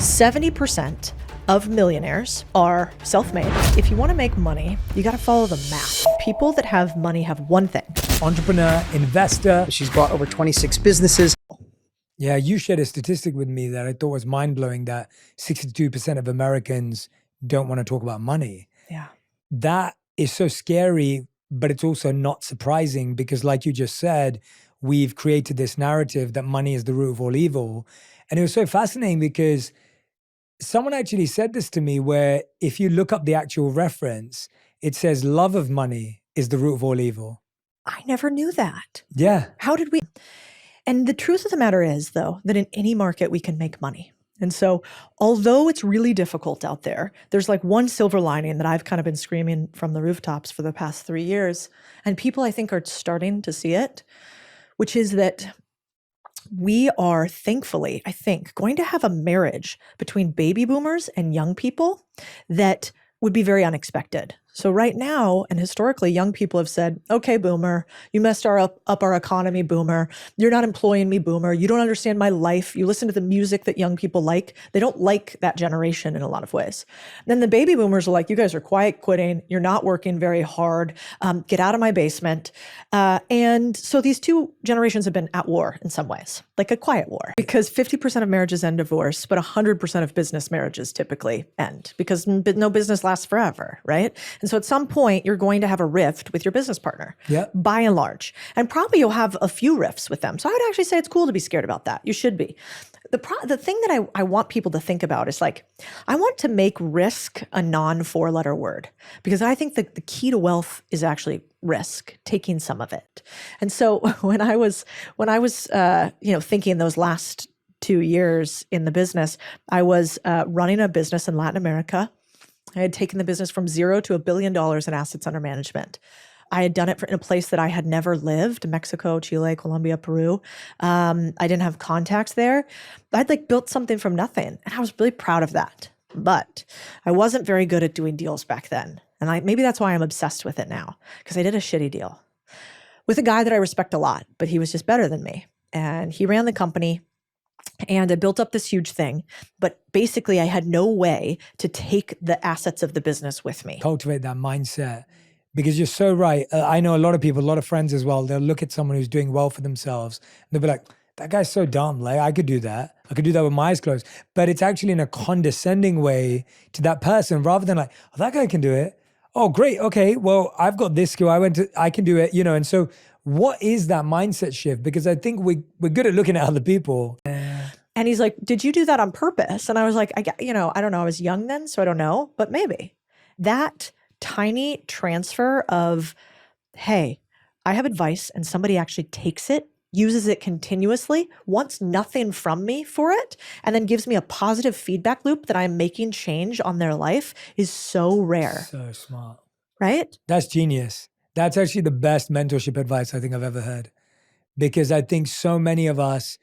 70% of millionaires are self-made. If you want to make money, you got to follow the math. People that have money have one thing. Entrepreneur, investor. She's bought over 26 businesses. Yeah, you shared a statistic with me that I thought was mind-blowing, that 62% of Americans don't want to talk about money. Yeah. That is so scary, but it's also not surprising because, like you just said, we've created this narrative that money is the root of all evil. And it was so fascinating because someone actually said this to me, where if you look up the actual reference, it says love of money is the root of all evil. I never knew that. Yeah. How did we? And the truth of the matter is, though, that in any market we can make money. And so although it's really difficult out there, there's like one silver lining that I've kind of been screaming from the rooftops for the past 3 years. And people, I think, are starting to see it, which is that we are thankfully, I think, going to have a marriage between baby boomers and young people that would be very unexpected. So right now, and historically, young people have said, okay, boomer, you messed up our economy, boomer. You're not employing me, boomer. You don't understand my life. You listen to the music that young people like. They don't like that generation in a lot of ways. Then the baby boomers are like, you guys are quiet quitting. You're not working very hard. Get out of my basement. And so these two generations have been at war in some ways, like a quiet war, because 50% of marriages end divorce, but 100% of business marriages typically end because no business lasts forever, right? And so at some point, you're going to have a rift with your business partner, by and large. And probably you'll have a few rifts with them. So I would actually say it's cool to be scared about that. You should be. The thing that I want people to think about is like, I want to make risk a non-4-letter word, because I think that the key to wealth is actually risk, taking some of it. And so when I was thinking those last 2 years in the business, I was running a business in Latin America. I had taken the business from zero to $1 billion in assets under management. I had done it in a place that I had never lived, Mexico, Chile, Colombia, Peru. I didn't have contacts there. I'd built something from nothing, and I was really proud of that. But I wasn't very good at doing deals back then. And maybe that's why I'm obsessed with it now, because I did a shitty deal with a guy that I respect a lot, but he was just better than me. And he ran the company. And I built up this huge thing, but basically I had no way to take the assets of the business with me. Cultivate that mindset, because you're so right. I know a lot of people, a lot of friends as well, they'll look at someone who's doing well for themselves and they'll be like, that guy's so dumb. Like, I could do that. I could do that with my eyes closed. But it's actually in a condescending way to that person, rather than like, oh, that guy can do it. Oh, great. Okay. Well, I've got this skill. I can do it, And so what is that mindset shift? Because I think we're good at looking at other people. And he's like, did you do that on purpose? And I was like, I don't know. I was young then, so I don't know, but maybe. That tiny transfer of, hey, I have advice and somebody actually takes it, uses it continuously, wants nothing from me for it, and then gives me a positive feedback loop that I'm making change on their life is so rare. So smart. Right? That's genius. That's actually the best mentorship advice I think I've ever heard. Because I think so many of us,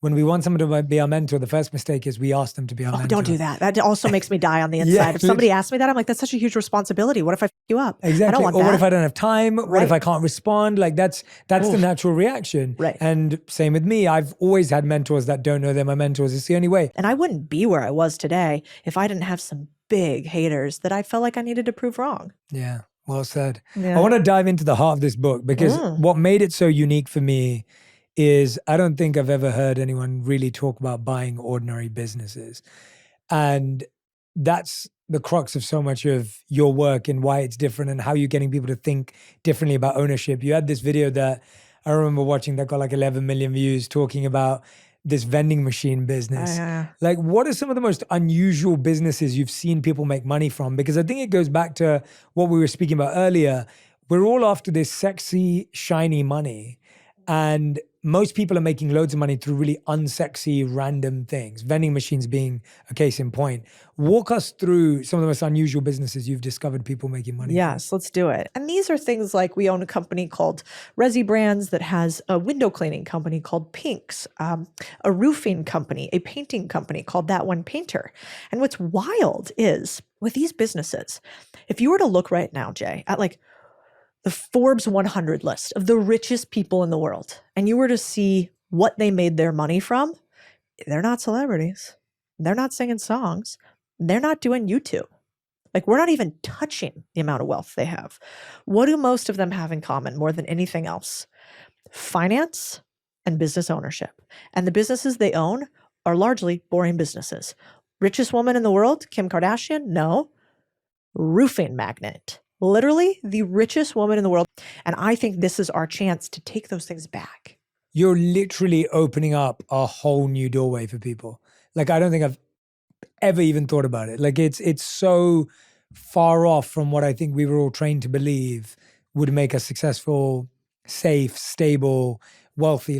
when we want someone to be our mentor, the first mistake is we ask them to be our mentor. Don't do that. That also makes me die on the inside. If somebody asks me that, I'm like, that's such a huge responsibility. What if I f you up? Exactly. I don't want or that. What if I don't have time? What if I can't respond? Like that's the natural reaction. Right. And same with me. I've always had mentors that don't know they're my mentors. It's the only way. And I wouldn't be where I was today if I didn't have some big haters that I felt like I needed to prove wrong. Yeah. Well said. Yeah. I want to dive into the heart of this book, because what made it so unique for me is I don't think I've ever heard anyone really talk about buying ordinary businesses. And that's the crux of so much of your work and why it's different and how you're getting people to think differently about ownership. You had this video that I remember watching that got like 11 million views, talking about this vending machine business. Like, what are some of the most unusual businesses you've seen people make money from? Because I think it goes back to what we were speaking about earlier. We're all after this sexy, shiny money. And most people are making loads of money through really unsexy, random things, vending machines being a case in point. Walk us through some of the most unusual businesses you've discovered people making money Yes, let's do it. And these are things like, we own a company called Resi Brands that has a window cleaning company called Pinks, a roofing company, a painting company called That One Painter. And what's wild is with these businesses, if you were to look right now, Jay, at like the Forbes 100 list of the richest people in the world, and you were to see what they made their money from, they're not celebrities. They're not singing songs. They're not doing YouTube. Like, we're not even touching the amount of wealth they have. What do most of them have in common more than anything else? Finance and business ownership. And the businesses they own are largely boring businesses. Richest woman in the world, Kim Kardashian? No. Roofing magnate. Literally the richest woman in the world. And I think this is our chance to take those things back. You're literally opening up a whole new doorway for people. Like, I don't think I've ever even thought about it. Like, it's so far off from what I think we were all trained to believe would make us successful, safe, stable, wealthy.